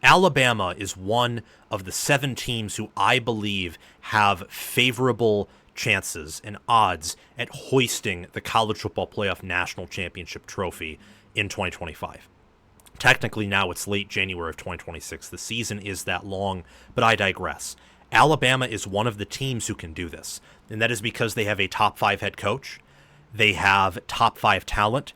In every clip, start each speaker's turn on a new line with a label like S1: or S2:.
S1: Alabama is one of the 7 teams who I believe have favorable chances and odds at hoisting the College Football Playoff National Championship trophy in 2025. Technically now it's late January of 2026. The season is that long, but I digress. Alabama is one of the teams who can do this, and that is because they have a top 5 head coach. They have top 5 talent.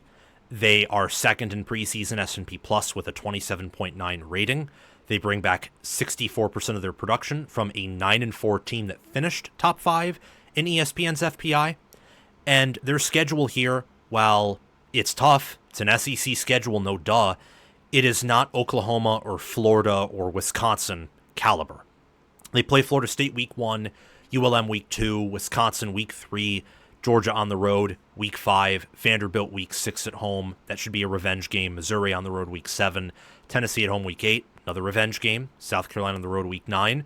S1: They are second in preseason S&P Plus with a 27.9 rating. They bring back 64% of their production from a 9-4 team that finished top 5 in ESPN's FPI. And their schedule here, while it's tough, it's an SEC schedule, no duh, it is not Oklahoma or Florida or Wisconsin caliber. They play Florida State week 1, ULM week 2, Wisconsin week 3, Georgia on the road, week 5, Vanderbilt week 6 at home. That should be a revenge game. Missouri on the road week 7, Tennessee at home week 8, another revenge game. South Carolina on the road week 9.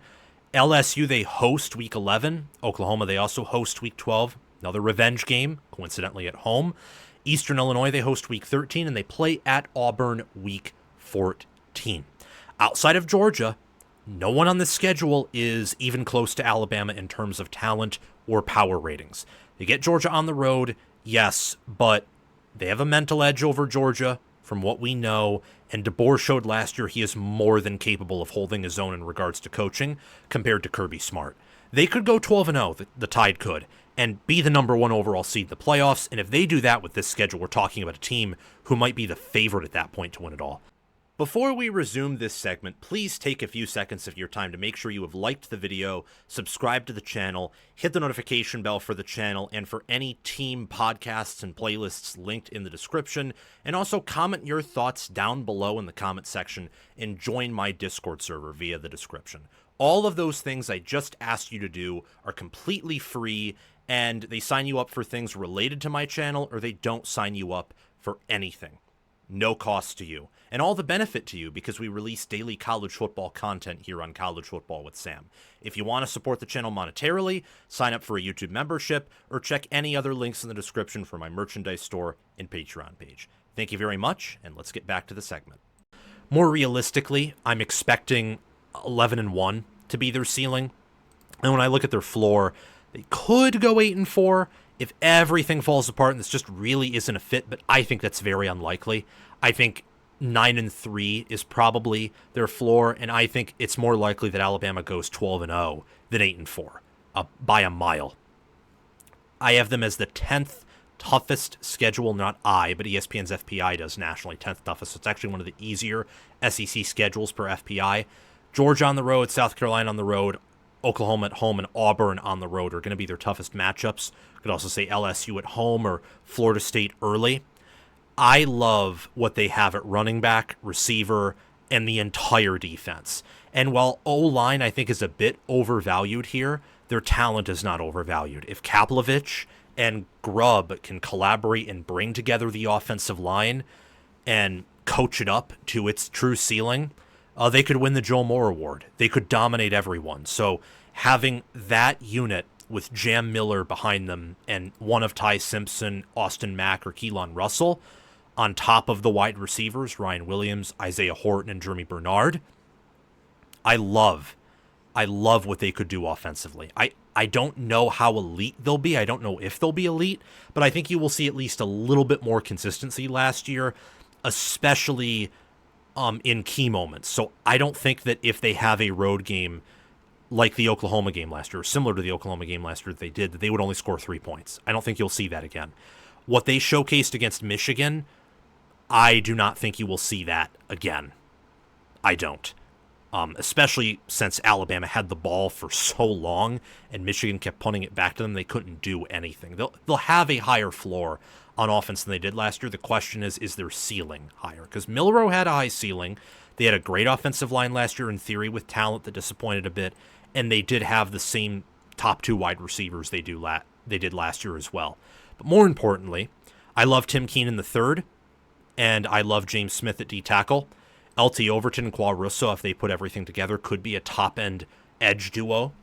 S1: LSU, they host week 11. Oklahoma, they also host week 12, another revenge game, coincidentally at home. Eastern Illinois, they host week 13, and they play at Auburn week 14. Outside of Georgia, no one on the schedule is even close to Alabama in terms of talent or power ratings. They get Georgia on the road, yes, but they have a mental edge over Georgia from what we know, and DeBoer showed last year he is more than capable of holding his own in regards to coaching compared to Kirby Smart. They could go 12-0, the Tide could, and be the number 1 overall seed in the playoffs, and if they do that with this schedule, we're talking about a team who might be the favorite at that point to win it all. Before we resume this segment, please take a few seconds of your time to make sure you have liked the video, subscribe to the channel, hit the notification bell for the channel and for any team podcasts and playlists linked in the description, and also comment your thoughts down below in the comment section and join my Discord server via the description. All of those things I just asked you to do are completely free, and they sign you up for things related to my channel, or they don't sign you up for anything. No cost to you, and all the benefit to you because we release daily college football content here on College Football with Sam. If you want to support the channel monetarily, sign up for a YouTube membership, or check any other links in the description for my merchandise store and Patreon page. Thank you very much, and let's get back to the segment. More realistically, I'm expecting 11-1 to be their ceiling, and when I look at their floor, they could go 8-4, if everything falls apart and this just really isn't a fit, but I think that's very unlikely. I think 9-3 is probably their floor, and I think it's more likely that Alabama goes 12-0 than 8-4 by a mile. I have them as the 10th toughest schedule, not I, but ESPN's FPI does nationally, 10th toughest. So it's actually one of the easier SEC schedules per FPI. Georgia on the road, South Carolina on the road, Oklahoma at home, and Auburn on the road are going to be their toughest matchups. Could also say LSU at home or Florida State early. I love what they have at running back, receiver, and the entire defense. And while O-line I think is a bit overvalued here, their talent is not overvalued. If Kaplovich and Grubb can collaborate and bring together the offensive line and coach it up to its true ceiling, they could win the Joe Moore Award. They could dominate everyone. So having that unit with Jam Miller behind them and one of Ty Simpson, Austin Mack, or Keelan Russell on top of the wide receivers, Ryan Williams, Isaiah Horton, and Jeremy Bernard, I love what they could do offensively. I don't know how elite they'll be. I don't know if they'll be elite, but I think you will see at least a little bit more consistency last year, especially in key moments. So I don't think that if they have a road game like the Oklahoma game last year, or similar to the Oklahoma game last year that they did, that they would only score 3 points. I don't think you'll see that again. What they showcased against Michigan, I do not think you will see that again. I don't. Especially since Alabama had the ball for so long and Michigan kept punting it back to them, they couldn't do anything. They'll have a higher floor on offense than they did last year. The question is their ceiling higher? Because Milroe had a high ceiling. They had a great offensive line last year in theory with talent that disappointed a bit, and they did have the same top 2 wide receivers they did last year as well. But more importantly, I love Tim Keenan III, and I love James Smith at D tackle. LT Overton and Qua Russo, if they put everything together, could be a top-end edge duo.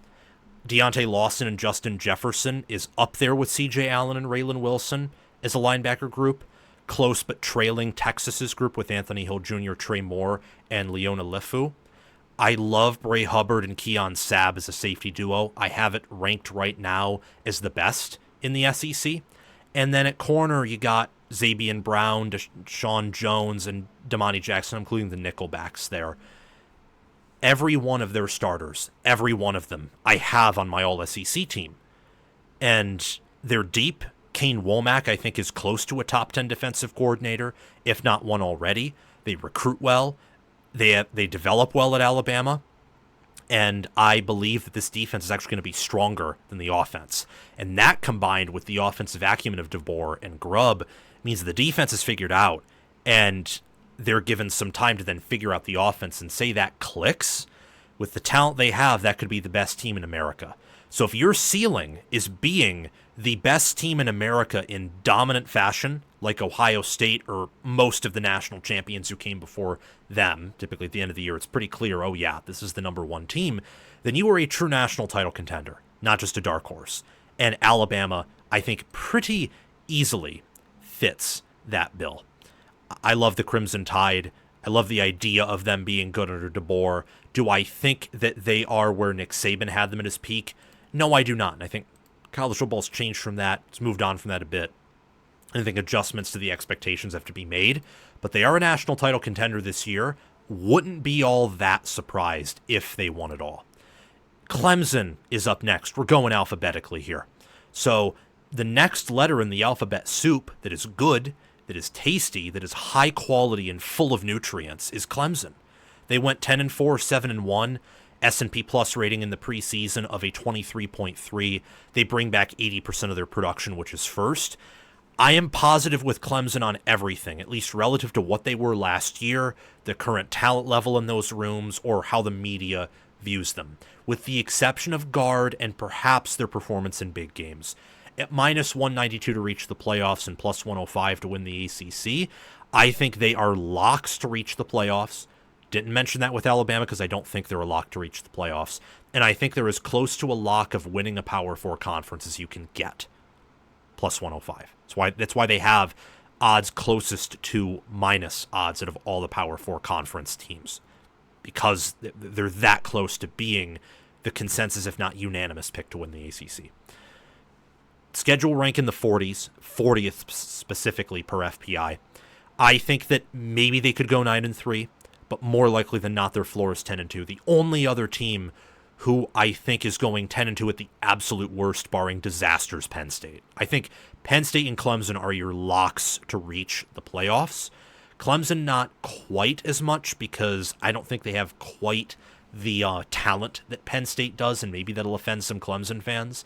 S1: Deontay Lawson and Justin Jefferson is up there with C.J. Allen and Raylan Wilson as a linebacker group. Close but trailing Texas's group with Anthony Hill Jr., Trey Moore, and Leona Lefu. I love Bray Hubbard and Keon Sabb as a safety duo. I have it ranked right now as the best in the SEC. And then at corner, you got Zabian Brown, Deshaun Jones, and Damani Jackson, including the nickelbacks there. Every one of their starters, every one of them, I have on my All-SEC team. And they're deep. Kane Womack, I think, is close to a top 10 defensive coordinator, if not one already. They recruit well. They develop well at Alabama. And I believe that this defense is actually going to be stronger than the offense. And that, combined with the offensive acumen of DeBoer and Grubb, means the defense is figured out. And they're given some time to then figure out the offense, and say that clicks. With the talent they have, that could be the best team in America. So if your ceiling is being the best team in America in dominant fashion, like Ohio State or most of the national champions who came before them, typically at the end of the year, it's pretty clear, oh yeah, this is the number one team, then you are a true national title contender, not just a dark horse. And Alabama, I think, pretty easily fits that bill. I love the Crimson Tide. I love the idea of them being good under DeBoer. Do I think that they are where Nick Saban had them at his peak? No, I do not. And I think college football's changed from that. It's moved on from that a bit. I think adjustments to the expectations have to be made. But they are a national title contender this year. Wouldn't be all that surprised if they won it all. Clemson is up next. We're going alphabetically here. So the next letter in the alphabet soup that is good, that is tasty, that is high quality and full of nutrients is Clemson. They went 10-4, 7-1, S&P Plus rating in the preseason of a 23.3. They bring back 80% of their production, which is first. I am positive with Clemson on everything, at least relative to what they were last year, the current talent level in those rooms, or how the media views them, with the exception of guard and perhaps their performance in big games. At minus 192 to reach the playoffs and plus 105 to win the ACC, I think they are locks to reach the playoffs. Didn't mention that with Alabama because I don't think they're a lock to reach the playoffs. And I think they're as close to a lock of winning a Power 4 conference as you can get. Plus 105. That's why they have odds closest to minus odds out of all the Power 4 conference teams. Because they're that close to being the consensus, if not unanimous, pick to win the ACC. Schedule rank in the 40s, 40th specifically per FPI. I think that maybe they could go 9-3, but more likely than not, their floor is 10-2. The only other team who I think is going 10-2 at the absolute worst, barring disasters, Penn State. I think Penn State and Clemson are your locks to reach the playoffs. Clemson not quite as much because I don't think they have quite the talent that Penn State does, and maybe that'll offend some Clemson fans.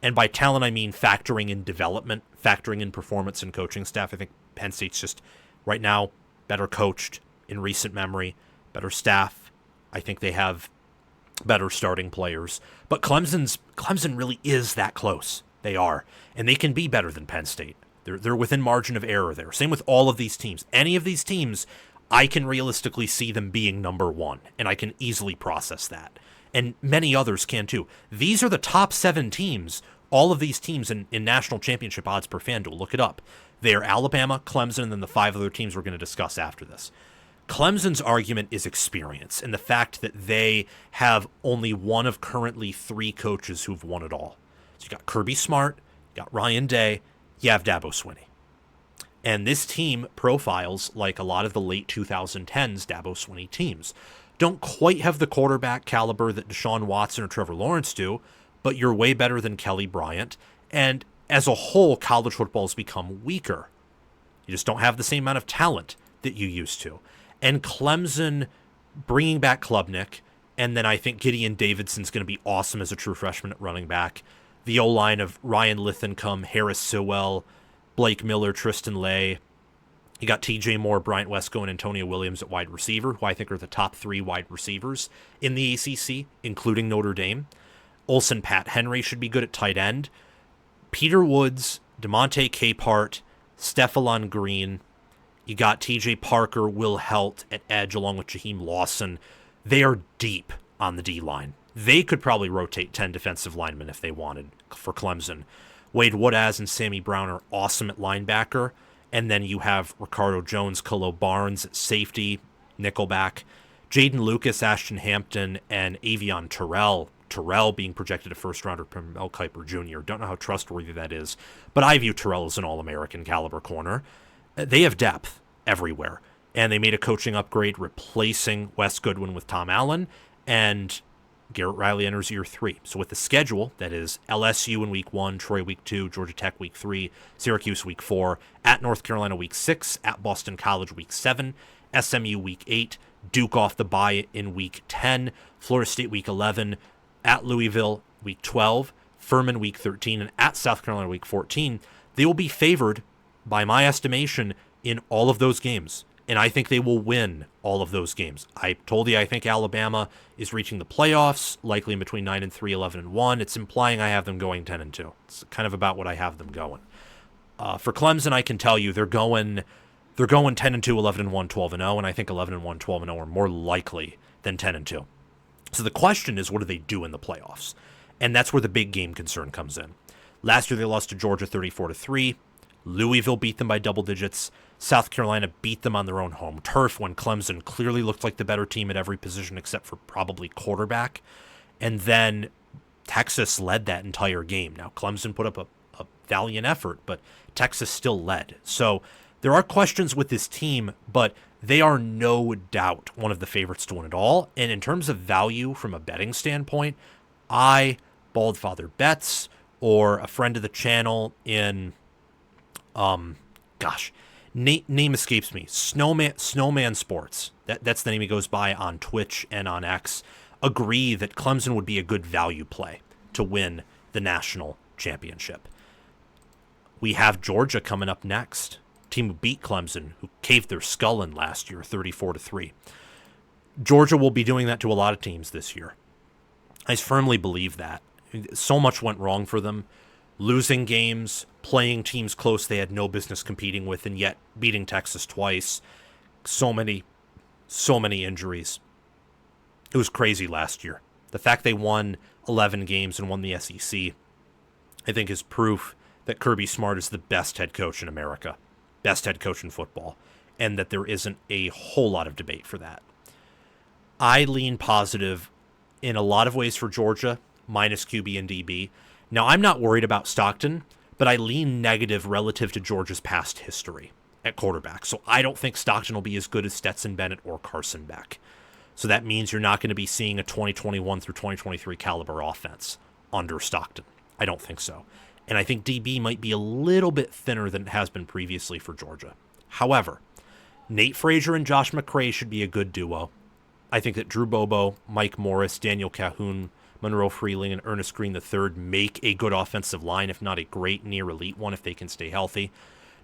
S1: And by talent, I mean factoring in development, factoring in performance and coaching staff. I think Penn State's just, right now, better coached in recent memory, better staff. I think they have better starting players. But Clemson really is that close. They are. And they can be better than Penn State. They're within margin of error there. Same with all of these teams. Any of these teams, I can realistically see them being number one, and I can easily process that. And many others can too. These are the top 7 teams, all of these teams in national championship odds per FanDuel. Look it up. They're Alabama, Clemson, and then the 5 other teams we're going to discuss after this. Clemson's argument is experience and the fact that they have only one of currently 3 coaches who've won it all. So you got Kirby Smart, you got Ryan Day, you have Dabo Swinney. And this team profiles like a lot of the late 2010s Dabo Swinney teams. Don't quite have the quarterback caliber that Deshaun Watson or Trevor Lawrence do, but you're way better than Kelly Bryant. And as a whole, college football has become weaker. You just don't have the same amount of talent that you used to. And Clemson bringing back Klubnik, and then I think Gideon Davidson's going to be awesome as a true freshman at running back. The O-line of Ryan Lithincombe, Harris Sewell, Blake Miller, Tristan Lay. You got TJ Moore, Bryant Wesco, and Antonio Williams at wide receiver, who I think are the top 3 wide receivers in the ACC, including Notre Dame. Olsen Pat Henry should be good at tight end. Peter Woods, DeMonte Capehart, Stephalon Green. You got TJ Parker, Will Helt at edge, along with Jaheim Lawson. They are deep on the D-line. They could probably rotate 10 defensive linemen if they wanted for Clemson. Wade Woodaz and Sammy Brown are awesome at linebacker. And then you have Ricardo Jones, Kolo Barnes at safety, nickelback. Jaden Lucas, Ashton Hampton, and Avion Terrell. Terrell being projected a first-rounder from Mel Kiper Jr. Don't know how trustworthy that is, but I view Terrell as an All-American caliber corner. They have depth everywhere, and they made a coaching upgrade replacing Wes Goodwin with Tom Allen, and Garrett Riley enters year 3. So with the schedule, that is LSU in week 1, Troy week 2, Georgia Tech week 3, Syracuse week 4, at North Carolina week 6, at Boston College week 7, SMU week 8, Duke off the bye in week 10, Florida State week 11, at Louisville week 12, Furman week 13, and at South Carolina week 14, they will be favored, by my estimation, in all of those games. And I think they will win all of those games. I told you I think Alabama is reaching the playoffs, likely in between 9-3, 11-1. It's implying I have them going 10-2. It's kind of about what I have them going. For Clemson, I can tell you they're going 10-2, 11-1, 12-0, and I think 11-1, 12-0 are more likely than 10-2. So the question is, what do they do in the playoffs? And that's where the big game concern comes in. Last year they lost to Georgia 34-3. Louisville beat them by double digits. South Carolina beat them on their own home turf when Clemson clearly looked like the better team at every position except for probably quarterback. And then Texas led that entire game. Now, Clemson put up a valiant effort, but Texas still led. So there are questions with this team, but they are no doubt one of the favorites to win it all. And in terms of value from a betting standpoint, Baldfather Bets, or a friend of the channel in, name escapes me, Snowman Sports, that's the name he goes by on Twitch and on X, agree that Clemson would be a good value play to win the national championship. We have Georgia coming up next. Team who beat Clemson, who caved their skull in last year, 34-3. Georgia will be doing that to a lot of teams this year. I firmly believe that. So much went wrong for them. Losing games, playing teams close they had no business competing with, and yet beating Texas twice. So many injuries. It was crazy last year. The fact they won 11 games and won the SEC, I think, is proof that Kirby Smart is the best head coach in America. Best head coach in football, and that there isn't a whole lot of debate for that. I lean positive in a lot of ways for Georgia, minus QB and DB. Now, I'm not worried about Stockton, but I lean negative relative to Georgia's past history at quarterback. So I don't think Stockton will be as good as Stetson Bennett or Carson Beck. So that means you're not going to be seeing a 2021 through 2023 caliber offense under Stockton. I don't think so. And I think DB might be a little bit thinner than it has been previously for Georgia. However, Nate Frazier and Josh McCray should be a good duo. I think that Drew Bobo, Mike Morris, Daniel Cahoon, Monroe Freeling, and Ernest Green III make a good offensive line, if not a great near elite one, if they can stay healthy.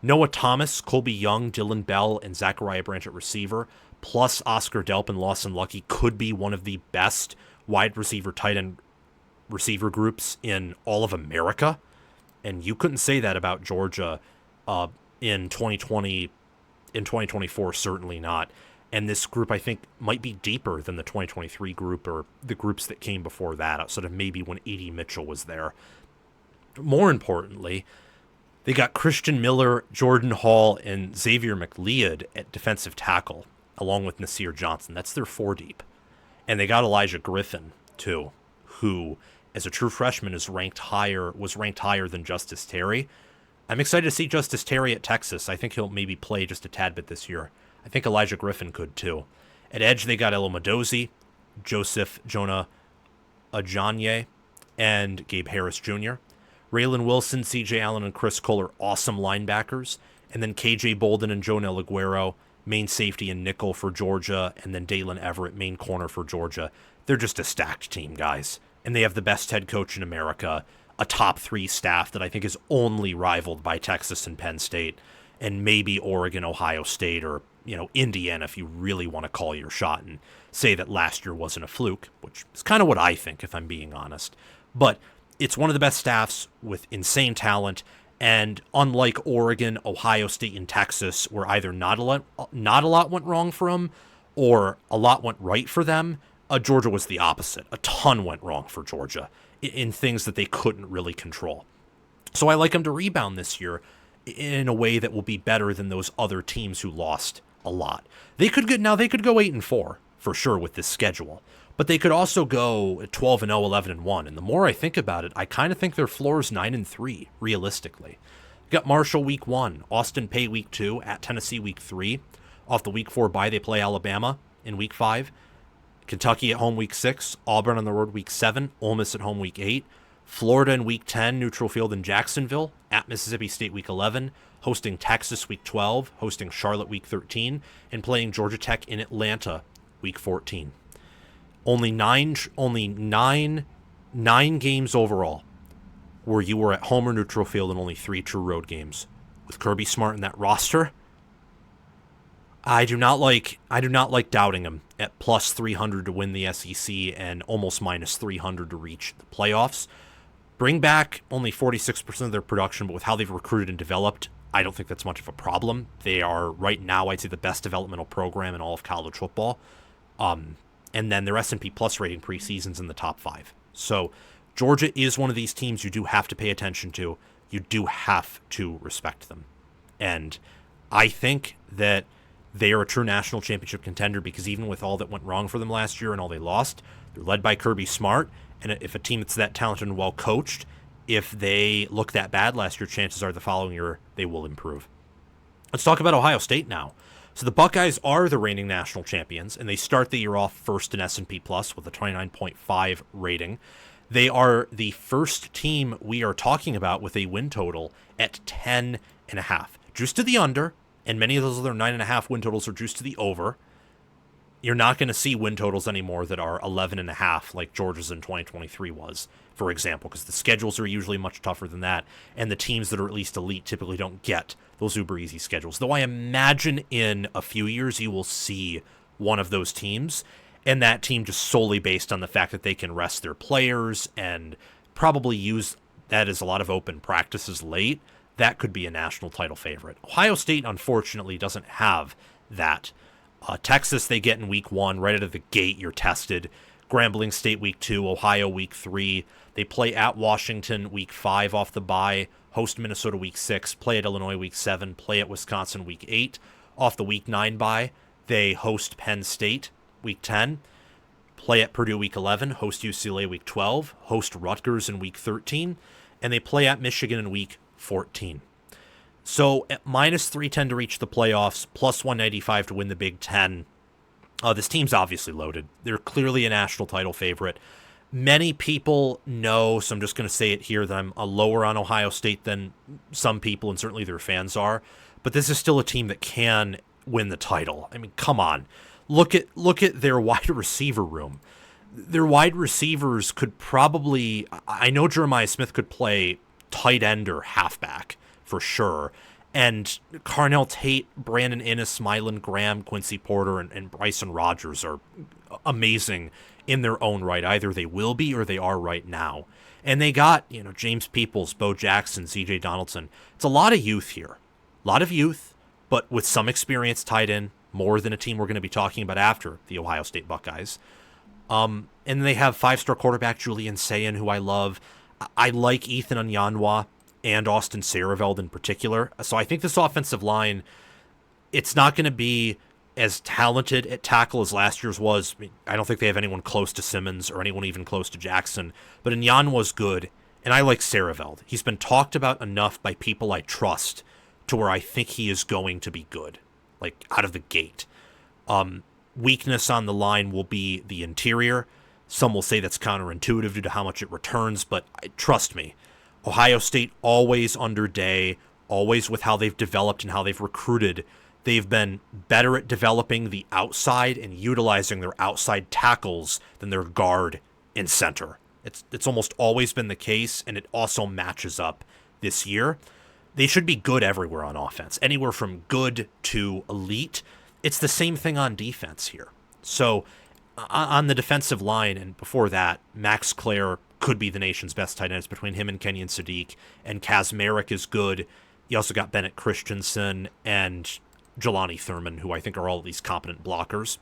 S1: Noah Thomas, Colby Young, Dylan Bell, and Zachariah Branch at receiver, plus Oscar Delp and Lawson Lucky could be one of the best wide receiver, tight end receiver groups in all of America. And you couldn't say that about Georgia in 2020, in 2024, certainly not. And this group, I think, might be deeper than the 2023 group or the groups that came before that, outside of maybe when A.D. Mitchell was there. More importantly, they got Christian Miller, Jordan Hall, and Xavier McLeod at defensive tackle, along with Nasir Johnson. That's their 4 deep. And they got Elijah Griffin, too, who, as a true freshman, was ranked higher than Justice Terry. I'm excited to see Justice Terry at Texas. I think he'll maybe play just a tad bit this year. I think Elijah Griffin could too. At edge, they got Elo Madozi, Joseph Jonah Ajanye, and Gabe Harris Jr. Raylan Wilson, C.J. Allen, and Chris Cole are awesome linebackers. And then K.J. Bolden and Jonel Aguero, main safety and nickel for Georgia, and then Dalen Everett, main corner for Georgia. They're just a stacked team, guys. And they have the best head coach in America, a top 3 staff that I think is only rivaled by Texas and Penn State, and maybe Oregon, Ohio State, or Indiana, if you really want to call your shot and say that last year wasn't a fluke, which is kind of what I think, if I'm being honest. But it's one of the best staffs with insane talent, and unlike Oregon, Ohio State, and Texas, where either not a lot went wrong for them, or a lot went right for them, Georgia was the opposite. A ton went wrong for Georgia in things that they couldn't really control. So I like them to rebound this year in a way that will be better than those other teams who lost a lot. They could go 8-4, for sure with this schedule. But they could also go 12-0, 11-1. And the more I think about it, I kind of think their floor is 9-3, realistically. You got Marshall week 1, Austin Peay week 2, at Tennessee week 3. Off the week 4 bye, they play Alabama in week 5. Kentucky at home week 6, Auburn on the road week 7, Ole Miss at home week 8, Florida in week 10, neutral field in Jacksonville, at Mississippi State week 11, hosting Texas week 12, hosting Charlotte week 13, and playing Georgia Tech in Atlanta week 14. Only nine games overall where you were at home or neutral field, and only 3 true road games. With Kirby Smart in that roster, I do not like doubting him at plus 300 to win the SEC and almost minus 300 to reach the playoffs. Bring back only 46% of their production, but with how they've recruited and developed, I don't think that's much of a problem. They are, right now, I'd say the best developmental program in all of college football. And then their S&P Plus rating preseason's in the top 5. So Georgia is one of these teams you do have to pay attention to. You do have to respect them. And I think that they are a true national championship contender because even with all that went wrong for them last year and all they lost, they're led by Kirby Smart. And if a team that's that talented and well coached, if they look that bad last year, chances are the following year they will improve. Let's talk about Ohio State now. So the Buckeyes are the reigning national champions, and they start the year off first in S&P Plus with a 29.5 rating. They are the first team we are talking about with a win total at 10.5. Juiced to the under, and many of those other 9.5 win totals are juiced to the over. You're not going to see win totals anymore that are 11.5 like Georgia's in 2023 was, for example, because the schedules are usually much tougher than that, and the teams that are at least elite typically don't get those uber easy schedules. Though I imagine in a few years you will see one of those teams, and that team just solely based on the fact that they can rest their players and probably use that as a lot of open practices late. That could be a national title favorite. Ohio State, unfortunately, doesn't have that. Texas, they get in week 1. Right out of the gate, you're tested. Grambling State week 2, Ohio week 3. They play at Washington week 5 off the bye, host Minnesota week 6, play at Illinois week 7, play at Wisconsin week 8. Off the week 9 bye, they host Penn State week 10, play at Purdue week 11, host UCLA week 12, host Rutgers in week 13, and they play at Michigan in week 14. So at minus 310 to reach the playoffs, plus 195 to win the Big Ten. This team's obviously loaded. They're clearly a national title favorite. Many people know, so I'm just going to say it here, that I'm a lower on Ohio State than some people, and certainly their fans are. But this is still a team that can win the title. I mean, come on. Look at their wide receiver room. Their wide receivers could probably, I know Jeremiah Smith could play tight end or halfback for sure. And Carnell Tate, Brandon Inniss, Mylan Graham, Quincy Porter, and Bryson Rogers are amazing in their own right. Either they will be or they are right now. And they got, James Peoples, Bo Jackson, CJ Donaldson. It's a lot of youth here. A lot of youth, but with some experience tied in, more than a team we're going to be talking about after the Ohio State Buckeyes. And they have 5-star quarterback Julian Sayin, who I love. I like Ethan Onyanwa and Austin Sareveld in particular. So I think this offensive line, it's not going to be as talented at tackle as last year's was. I don't think they have anyone close to Simmons or anyone even close to Jackson. But Onyanwa's good, and I like Sareveld. He's been talked about enough by people I trust to where I think he is going to be good, like out of the gate. Weakness on the line will be the interior. Some will say that's counterintuitive due to how much it returns, but trust me, Ohio State always under Day, always with how they've developed and how they've recruited. They've been better at developing the outside and utilizing their outside tackles than their guard and center. It's almost always been the case, and it also matches up this year. They should be good everywhere on offense, anywhere from good to elite. It's the same thing on defense here. So on the defensive line, and before that, Max Clare could be the nation's best tight ends between him and Kenyon Sadiq, and Kaz Merrick is good. You also got Bennett Christensen and Jelani Thurman, who I think are all at least competent blockers.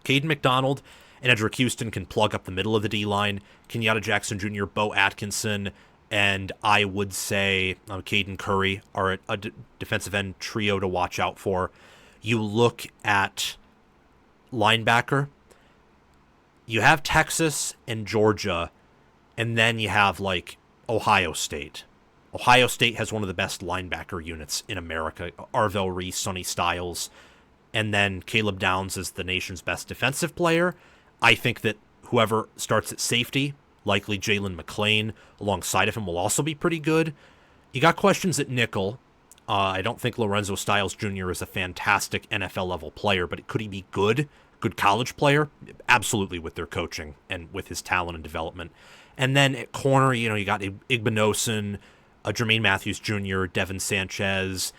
S1: Caden McDonald and Edric Houston can plug up the middle of the D-line. Kenyatta Jackson Jr., Bo Atkinson, and I would say Caden Curry are a defensive end trio to watch out for. You look at linebacker, you have Texas and Georgia, and then you have, like, Ohio State. Ohio State has one of the best linebacker units in America. Arvell Reese, Sonny Styles, and then Caleb Downs is the nation's best defensive player. I think that whoever starts at safety, likely Jalen McClain, alongside of him will also be pretty good. You got questions at nickel. I don't think Lorenzo Styles Jr. is a fantastic NFL-level player, but could he be good? Good college player? Absolutely, with their coaching and with his talent and development. And then at corner, you got Igbinosun, Jermaine Matthews Jr., Devin Sanchez,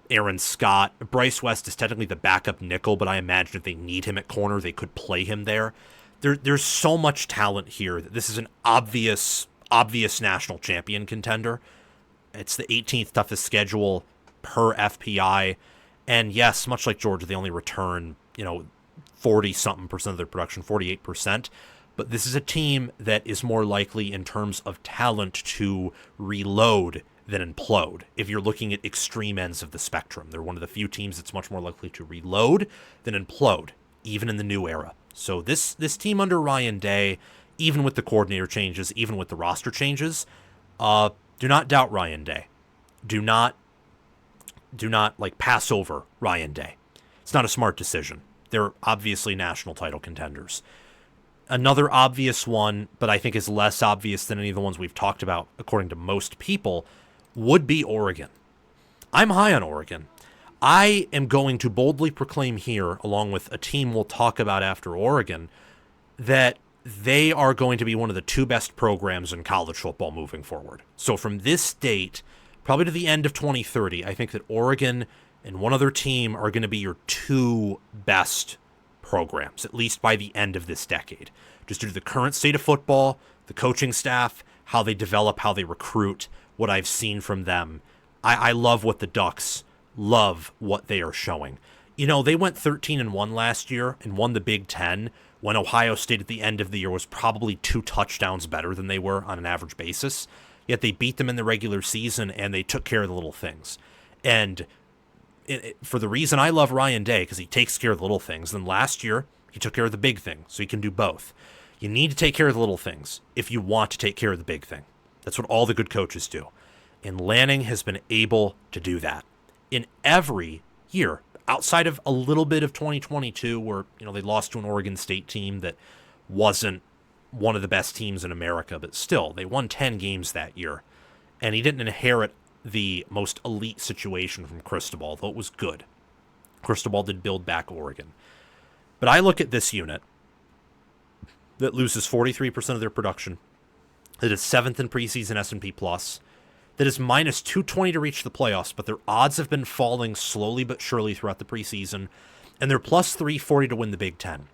S1: Aaron Scott. Bryce West is technically the backup nickel, but I imagine if they need him at corner, they could play him there. There's so much talent here that this is an obvious national champion contender. It's the 18th toughest schedule per FPI. And yes, much like Georgia, they only return, 40-something% of their production, 48%. But this is a team that is more likely in terms of talent to reload than implode. If you're looking at extreme ends of the spectrum, they're one of the few teams that's much more likely to reload than implode, even in the new era. So this team under Ryan Day, even with the coordinator changes, even with the roster changes, do not doubt Ryan Day. Do not pass over Ryan Day. It's not a smart decision. They're obviously national title contenders. Another obvious one, but I think is less obvious than any of the ones we've talked about, according to most people, would be Oregon. I'm high on Oregon. I am going to boldly proclaim here, along with a team we'll talk about after Oregon, that they are going to be one of the two best programs in college football moving forward. So from this date, probably to the end of 2030, I think that Oregon and one other team are going to be your two best programs, at least by the end of this decade. Just due to the current state of football, the coaching staff, how they develop, how they recruit, what I've seen from them. I love what the Ducks love what they are showing. They went 13-1 last year and won the Big Ten when Ohio State at the end of the year was probably 2 touchdowns better than they were on an average basis. Yet they beat them in the regular season and they took care of the little things. And for the reason I love Ryan Day, because he takes care of the little things, then last year he took care of the big thing, so he can do both. You need to take care of the little things if you want to take care of the big thing. That's what all the good coaches do. And Lanning has been able to do that in every year, outside of a little bit of 2022 where, they lost to an Oregon State team that wasn't one of the best teams in America, but still, they won 10 games that year. And he didn't inherit the most elite situation from Cristobal, though it was good. Cristobal did build back Oregon. But I look at this unit that loses 43% of their production, that is 7th in preseason S&P+, that is minus 220 to reach the playoffs, but their odds have been falling slowly but surely throughout the preseason, and they're plus 340 to win the Big Ten.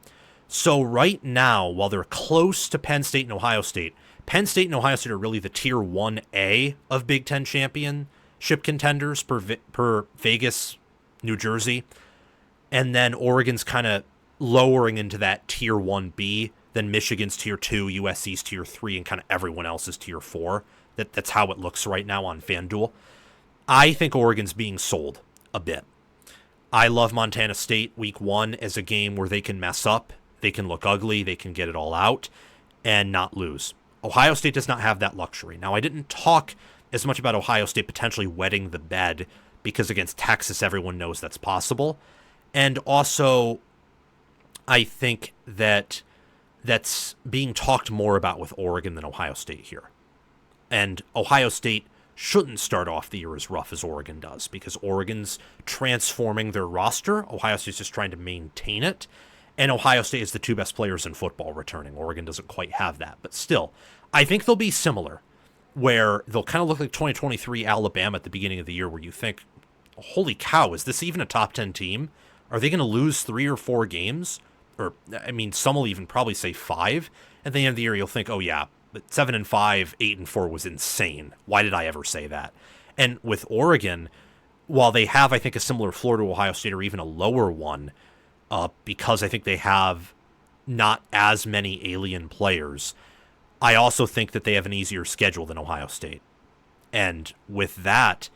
S1: So right now, while they're close to Penn State and Ohio State are really the tier 1A of Big Ten championship contenders per Vegas, New Jersey. And then Oregon's kind of lowering into that tier 1B, then Michigan's tier 2, USC's tier 3, and kind of everyone else's tier 4. That's how it looks right now on FanDuel. I think Oregon's being sold a bit. I love Montana State week 1 as a game where they can mess up, they can look ugly, they can get it all out, and not lose. Ohio State does not have that luxury. Now, I didn't talk as much about Ohio State potentially wetting the bed because against Texas, everyone knows that's possible. And also, I think that that's being talked more about with Oregon than Ohio State here. And Ohio State shouldn't start off the year as rough as Oregon does because Oregon's transforming their roster. Ohio State's just trying to maintain it. And Ohio State is the two best players in football returning. Oregon doesn't quite have that. But still, I think they'll be similar, where they'll kind of look like 2023 Alabama at the beginning of the year, where you think, holy cow, is this even a top 10 team? Are they going to lose 3 or 4 games? Or, some will even probably say 5. At the end of the year, you'll think, oh yeah, but 7-5, 8-4 was insane. Why did I ever say that? And with Oregon, while they have, I think, a similar floor to Ohio State or even a lower one, because I think they have not as many alien players, I also think that they have an easier schedule than Ohio State. And with that,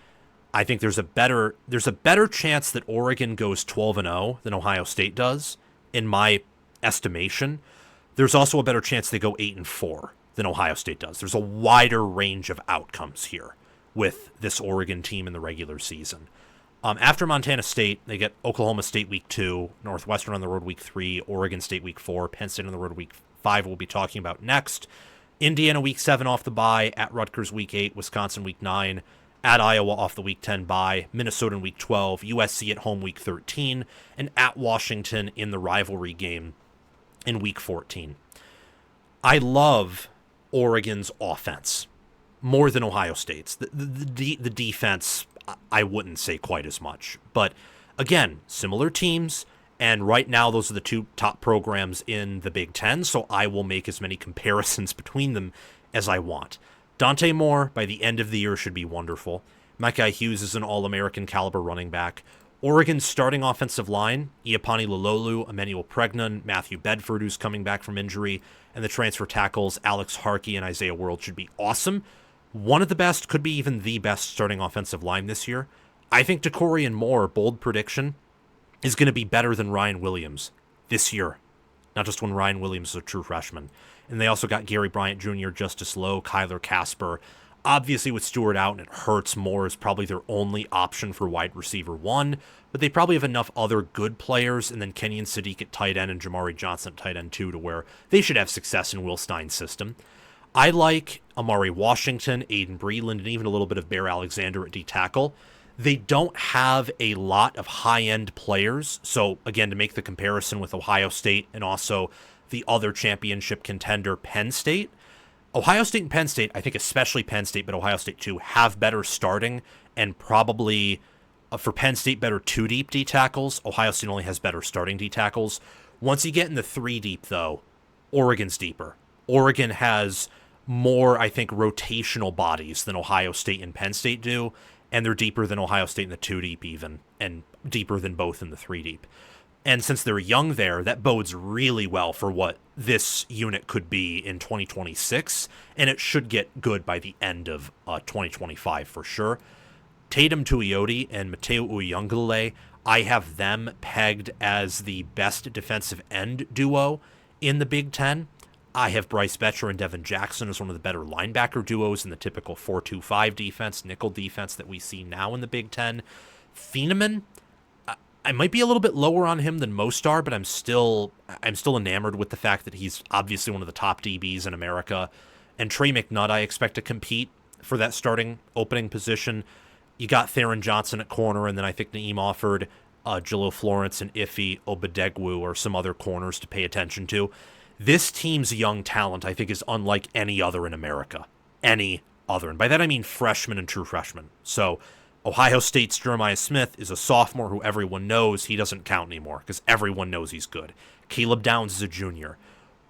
S1: I think there's a better chance that Oregon goes 12-0 than Ohio State does, in my estimation, there's also a better chance they go 8-4 than Ohio State does. There's a wider range of outcomes here with this Oregon team in the regular season. After Montana State, they get Oklahoma State week 2, Northwestern on the road week 3, Oregon State week 4, Penn State on the road week 5 we'll be talking about next. Indiana week 7 off the bye, at Rutgers week 8, Wisconsin week 9, at Iowa off the week 10 bye, Minnesota in week 12, USC at home week 13, and at Washington in the rivalry game in week 14. I love Oregon's offense more than Ohio State's. The defense, I wouldn't say quite as much. But again, similar teams, and right now those are the two top programs in the Big Ten, so I will make as many comparisons between them as I want. Dante Moore, by the end of the year, should be wonderful. Micah Hughes is an All-American caliber running back. Oregon's starting offensive line, Iapani Lololu, Emmanuel Pregnon, Matthew Bedford, who's coming back from injury, and the transfer tackles, Alex Harkey and Isaiah World, should be awesome. One of the best, could be even the best starting offensive line this year. I think DeCorian Moore, bold prediction, is going to be better than Ryan Williams this year. Not just when Ryan Williams is a true freshman. And they also got Gary Bryant Jr., Justice Lowe, Kyler Casper. Obviously, with Stewart out, and it hurts, Moore is probably their only option for wide receiver 1. But they probably have enough other good players, and then Kenyon Sadiq at tight end and Jamari Johnson at tight end 2 to where they should have success in Will Stein's system. I like Amari Washington, Aiden Breland, and even a little bit of Bear Alexander at D-tackle. They don't have a lot of high-end players. So, again, to make the comparison with Ohio State and also the other championship contender, Penn State, Ohio State and Penn State, I think especially Penn State, but Ohio State too, have better starting and probably, for Penn State, better 2-deep D-tackles. Ohio State only has better starting D-tackles. Once you get in the 3-deep, though, Oregon's deeper. Oregon has more, I think, rotational bodies than Ohio State and Penn State do, and they're deeper than Ohio State in the 2-deep even, and deeper than both in the 3-deep. And since they're young there, that bodes really well for what this unit could be in 2026, and it should get good by the end of 2025 for sure. Tatum Tuioti and Mateo Uyunglele, I have them pegged as the best defensive end duo in the Big Ten. I have Bryce Betcher and Devin Jackson as one of the better linebacker duos in the typical 4-2-5 defense, nickel defense that we see now in the Big Ten. Thieneman, I might be a little bit lower on him than most are, but I'm still enamored with the fact that he's obviously one of the top DBs in America. And Trey McNutt, I expect to compete for that starting opening position. You got Theron Johnson at corner, and then I think Naeem Offord, Jalil Florence, and Ife Obadegwu are some other corners to pay attention to. This team's young talent, I think, is unlike any other in America. Any other. And by that I mean freshmen and true freshmen. So Ohio State's Jeremiah Smith is a sophomore who everyone knows he doesn't count anymore because everyone knows he's good. Caleb Downs is a junior.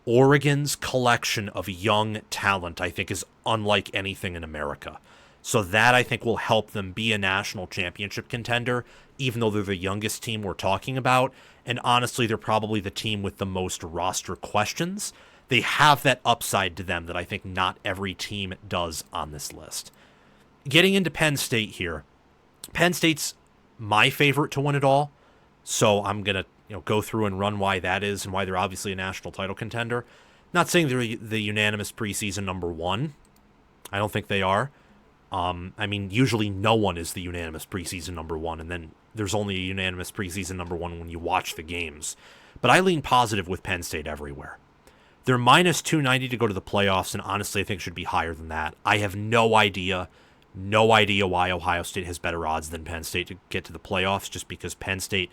S1: Oregon's collection of young talent, I think, is unlike anything in America. So that, I think, will help them be a national championship contender, even though they're the youngest team we're talking about. And honestly, they're probably the team with the most roster questions. They have that upside to them that I think not every team does on this list. Getting into Penn State here. Penn State's my favorite to win it all. So I'm going to go through and run why that is and why they're obviously a national title contender. Not saying they're the unanimous preseason number 1. I don't think they are. Usually no one is the unanimous preseason number 1, and then there's only a unanimous preseason number 1 when you watch the games. But I lean positive with Penn State everywhere. They're minus 290 to go to the playoffs, and honestly I think should be higher than that. I have no idea why Ohio State has better odds than Penn State to get to the playoffs, just because Penn State,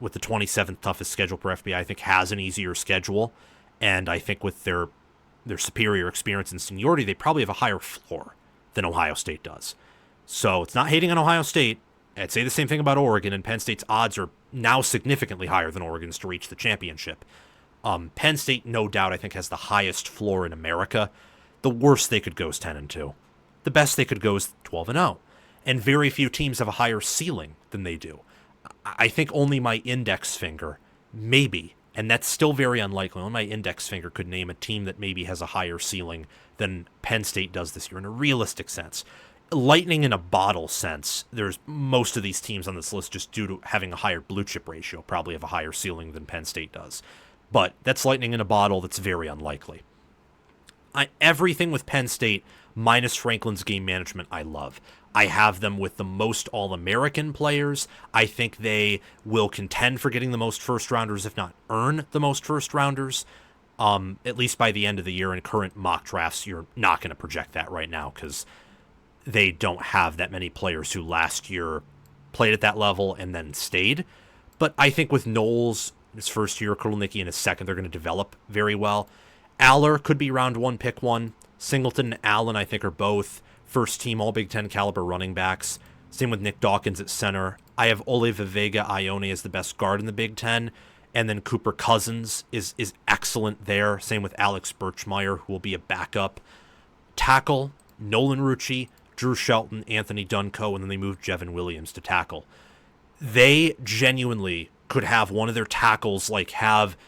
S1: with the 27th toughest schedule per FBI, I think has an easier schedule, and I think with their superior experience and seniority, they probably have a higher floor than Ohio State does. So it's not hating on Ohio State. I'd say the same thing about Oregon, and Penn State's odds are now significantly higher than Oregon's to reach the championship. Penn State, no doubt, I think has the highest floor in America. The worst they could go is 10-2. The best they could go is 12-0. And very few teams have a higher ceiling than they do. I think only my index finger, maybe, and that's still very unlikely, only my index finger could name a team that maybe has a higher ceiling than Penn State does this year in a realistic sense. lightning in a bottle sense, there's most of these teams on this list just due to having a higher blue chip ratio, probably have a higher ceiling than Penn State does. But that's lightning in a bottle. That's very unlikely. Everything with Penn State, minus Franklin's game management, I love. I have them with the most All-American players. I think they will contend for getting the most first-rounders, if not earn the most first-rounders, at least by the end of the year. In current mock drafts, you're not going to project that right now because they don't have that many players who last year played at that level and then stayed. But I think with Knowles, his first year, Krulnicki in his second, they're going to develop very well. Aller could be round one, pick one. Singleton and Allen, I think, are both first-team All-Big Ten caliber running backs. Same with Nick Dawkins at center. I have Olive Vega Ione as the best guard in the Big Ten. And then Cooper Cousins is excellent there. Same with Alex Birchmeyer, who will be a backup. Tackle, Nolan Rucci, Drew Shelton, Anthony Dunco, and then they moved Jevin Williams to tackle. They genuinely could have one of their tackles, have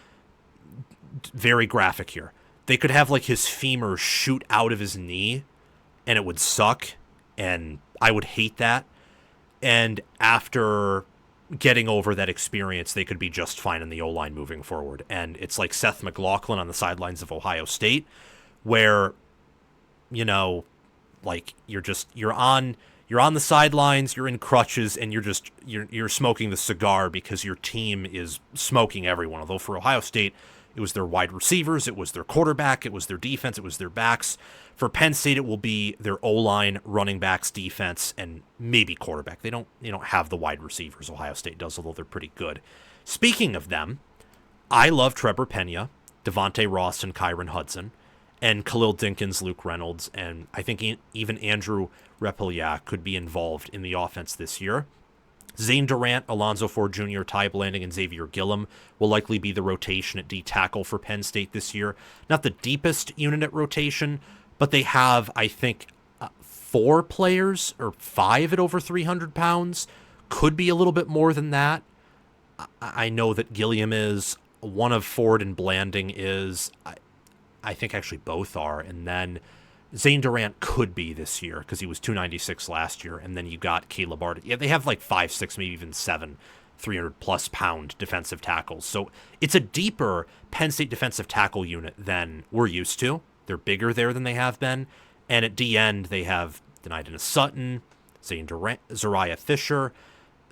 S1: very graphic here. They could have, his femur shoot out of his knee, and it would suck, and I would hate that. And after getting over that experience, they could be just fine in the O-line moving forward. And it's like Seth McLaughlin on the sidelines of Ohio State, where, you're on the sidelines, you're in crutches, and you're smoking the cigar because your team is smoking everyone. Although for Ohio State, it was their wide receivers, it was their quarterback, it was their defense, it was their backs. For Penn State, it will be their O-line, running backs, defense, and maybe quarterback. They don't have the wide receivers Ohio State does, although they're pretty good. Speaking of them, I love Trevor Pena, Devontae Ross, and Kyron Hudson, and Khalil Dinkins, Luke Reynolds, and I think even Andrew Repeliak could be involved in the offense this year. Zane Durant, Alonzo Ford Jr., Ty Blanding, and Xavier Gillum will likely be the rotation at D-tackle for Penn State this year. Not the deepest unit at rotation, but they have, I think, 4 players or 5 at over 300 pounds. Could be a little bit more than that. I know that Gilliam is. One of Ford and Blanding is. I think actually both are. And then Zane Durant could be this year because he was 296 last year. And then you got Caleb Ard. Yeah, they have 5, 6, maybe even 7 300-plus pound defensive tackles. So it's a deeper Penn State defensive tackle unit than we're used to. They're bigger there than they have been. And at D-end, they have Denidus Sutton, Zane Durant, Zariah Fisher.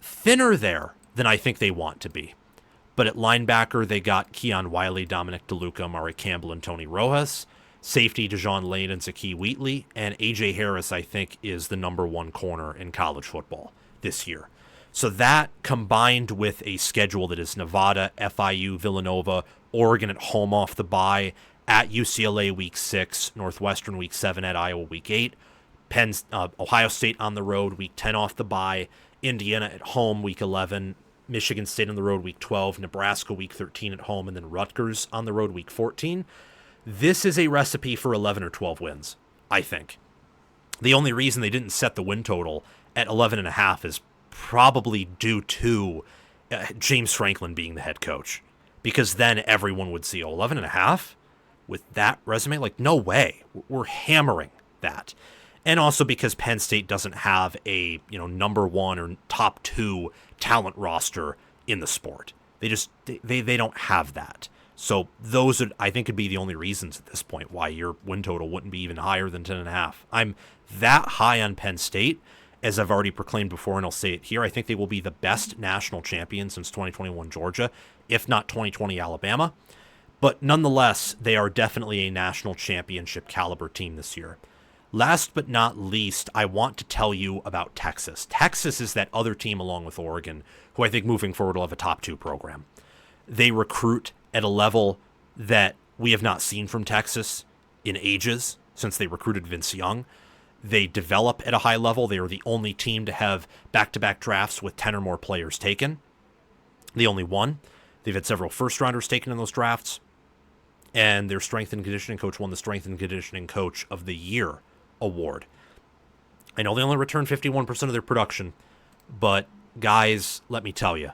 S1: Thinner there than I think they want to be. But at linebacker, they got Keon Wiley, Dominic DeLuca, Mari Campbell, and Tony Rojas. Safety, Dejon Lane and Zakee Wheatley. And A.J. Harris, I think, is the number 1 corner in college football this year. So that, combined with a schedule that is Nevada, FIU, Villanova, Oregon at home off the bye, at UCLA week 6, Northwestern week 7, at Iowa week 8, Ohio State on the road week 10 off the bye, Indiana at home week 11, Michigan State on the road week 12, Nebraska week 13 at home, and then Rutgers on the road week 14. This is a recipe for 11 or 12 wins, I think. The only reason they didn't set the win total at 11.5 is probably due to James Franklin being the head coach, because then everyone would see 11.5 with that resume. No way. We're hammering that. And also because Penn State doesn't have a number 1 or top 2 talent roster in the sport. They don't have that. So those I think could be the only reasons at this point why your win total wouldn't be even higher than 10.5. I'm that high on Penn State, as I've already proclaimed before, and I'll say it here. I think they will be the best national champion since 2021 Georgia, if not 2020 Alabama. But nonetheless, they are definitely a national championship caliber team this year. Last but not least, I want to tell you about Texas. Texas is that other team along with Oregon who I think moving forward will have a top 2 program. They recruit at a level that we have not seen from Texas in ages since they recruited Vince Young. They develop at a high level. They are the only team to have back-to-back drafts with 10 or more players taken. The only one. They've had several first-rounders taken in those drafts. And their strength and conditioning coach won the Strength and Conditioning Coach of the Year award. I know they only returned 51% of their production, but guys, let me tell you,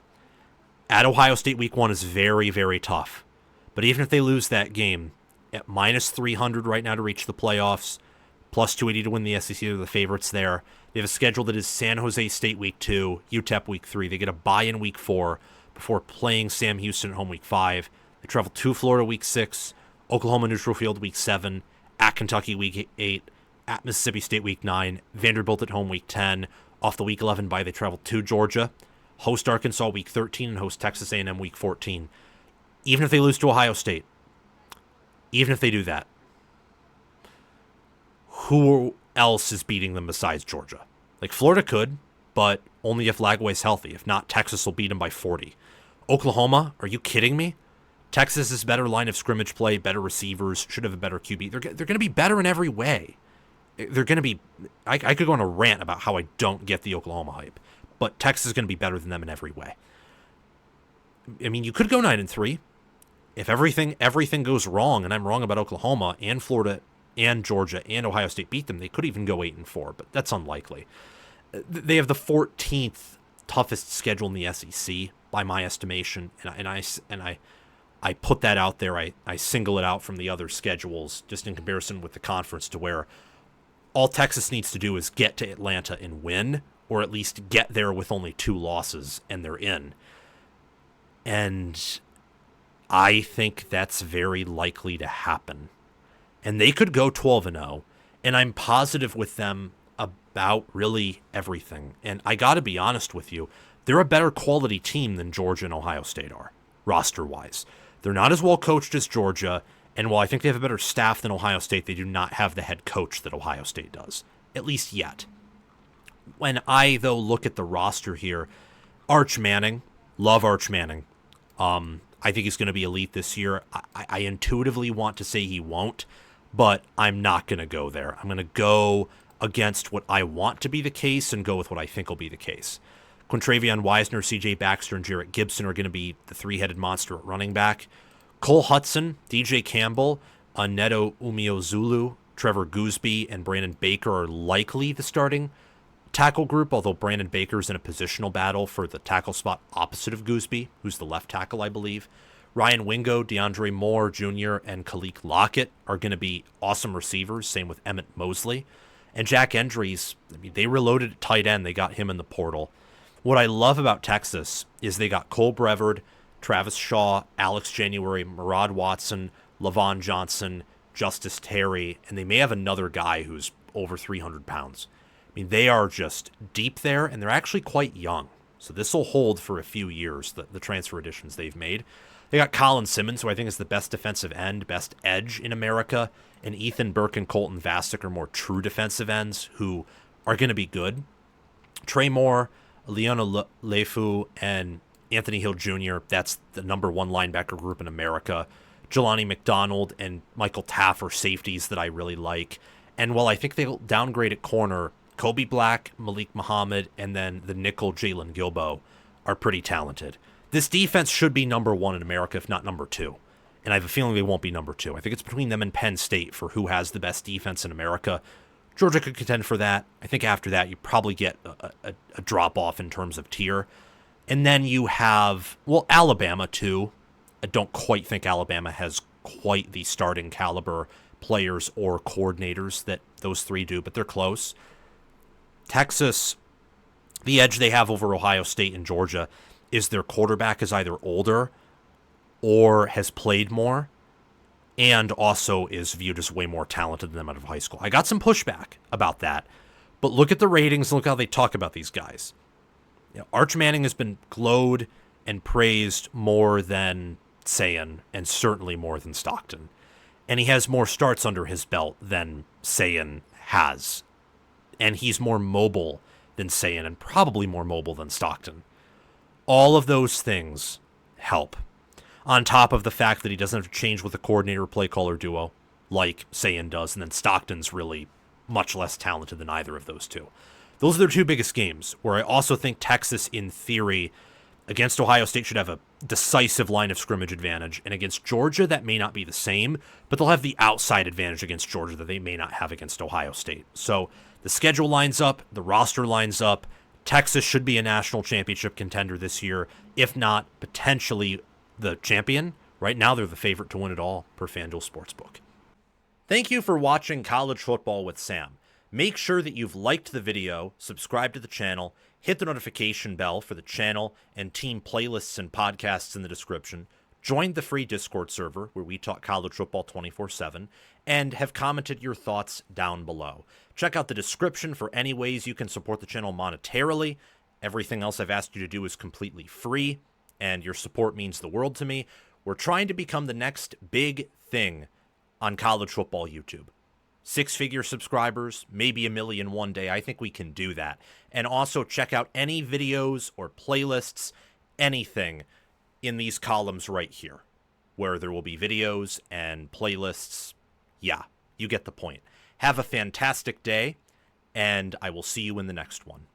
S1: at Ohio State week 1 is very, very tough. But even if they lose that game, at minus 300 right now to reach the playoffs, plus 280 to win the SEC. They're the favorites there. They have a schedule that is San Jose State week 2, UTEP week 3. They get a bye in week 4 before playing Sam Houston at home week 5. They travel to Florida week 6, Oklahoma neutral field week 7, at Kentucky week 8, at Mississippi State week 9, Vanderbilt at home week 10. Off the week 11 bye, they travel to Georgia, host Arkansas week 13, and host Texas A&M week 14. Even if they lose to Ohio State, even if they do that, who else is beating them besides Georgia? Like, Florida could, but only if Lagway's healthy. If not, Texas will beat them by 40. Oklahoma, are you kidding me? Texas is better line of scrimmage play, better receivers, should have a better QB. They're going to be better in every way. They're going to be... I could go on a rant about how I don't get the Oklahoma hype, but Texas is going to be better than them in every way. I mean, you could go 9-3 if everything goes wrong, and I'm wrong about Oklahoma and Florida and Georgia and Ohio State beat them. They could even go 8-4, but that's unlikely. They have the 14th toughest schedule in the SEC by my estimation, and I put that out there. I single it out from the other schedules just in comparison with the conference, to where all Texas needs to do is get to Atlanta and win, or at least get there with only 2 losses, and they're in. And I think that's very likely to happen. And they could go 12-0, and I'm positive with them about really everything. And I got to be honest with you, they're a better quality team than Georgia and Ohio State are, roster-wise. They're not as well coached as Georgia, and while I think they have a better staff than Ohio State, they do not have the head coach that Ohio State does, at least yet. When I, though, look at the roster here, Arch Manning, love Arch Manning. I think he's going to be elite this year. I intuitively want to say he won't, but I'm not going to go there. I'm going to go against what I want to be the case and go with what I think will be the case. Quintravion Wiesner, C.J. Baxter, and Jarrett Gibson are going to be the 3-headed monster at running back. Cole Hudson, DJ Campbell, Neto Umeozulu, Trevor Gooseby, and Brandon Baker are likely the starting tackle group, although Brandon Baker's in a positional battle for the tackle spot opposite of Gooseby, who's the left tackle, I believe. Ryan Wingo, DeAndre Moore Jr., and Khalil Lockett are going to be awesome receivers, same with Emmett Mosley. And Jack Endries, I mean, they reloaded at tight end. They got him in the portal. What I love about Texas is they got Cole Brevard, Travis Shaw, Alex January, Murad Watson, Lavon Johnson, Justice Terry, and they may have another guy who's over 300 pounds. I mean, they are just deep there, and they're actually quite young. So this will hold for a few years, the transfer additions they've made. They got Colin Simmons, who I think is the best defensive end, best edge in America, and Ethan Burke and Colton Vasek are more true defensive ends who are going to be good. Trey Moore, Leona Lefu, and Anthony Hill Jr., that's the number 1 linebacker group in America. Jelani McDonald and Michael Taff are safeties that I really like. And while I think they'll downgrade at corner, Kobe Black, Malik Muhammad, and then the nickel Jalen Gilbo are pretty talented. This defense should be number 1 in America, if not number 2. And I have a feeling they won't be number 2. I think it's between them and Penn State for who has the best defense in America. Georgia could contend for that. I think after that, you probably get a drop-off in terms of tier. And then you have, well, Alabama, too. I don't quite think Alabama has quite the starting caliber players or coordinators that those 3 do, but they're close. Texas, the edge they have over Ohio State and Georgia is their quarterback is either older or has played more and also is viewed as way more talented than them out of high school. I got some pushback about that, but look at the ratings and look how they talk about these guys. You know, Arch Manning has been glowed and praised more than Sayin, and certainly more than Stockton. And he has more starts under his belt than Sayin has. And he's more mobile than Sayin, and probably more mobile than Stockton. All of those things help. On top of the fact that he doesn't have to change with a coordinator or play caller duo, like Sayin does, and then Stockton's really much less talented than either of those two. Those are their 2 biggest games, where I also think Texas, in theory, against Ohio State should have a decisive line of scrimmage advantage, and against Georgia that may not be the same, but they'll have the outside advantage against Georgia that they may not have against Ohio State. So the schedule lines up, the roster lines up. Texas should be a national championship contender this year, if not potentially the champion. Right now they're the favorite to win it all per FanDuel Sportsbook. Thank you for watching College Football with Sam. Make sure that you've liked the video, subscribed to the channel, hit the notification bell for the channel and team playlists and podcasts in the description, joined the free Discord server where we talk college football 24/7, and have commented your thoughts down below. Check out the description for any ways you can support the channel monetarily. Everything else I've asked you to do is completely free, and your support means the world to me. We're trying to become the next big thing on college football YouTube. 6-figure subscribers, maybe 1 million one day. I think we can do that. And also check out any videos or playlists, anything in these columns right here, where there will be videos and playlists. Yeah, you get the point. Have a fantastic day, and I will see you in the next one.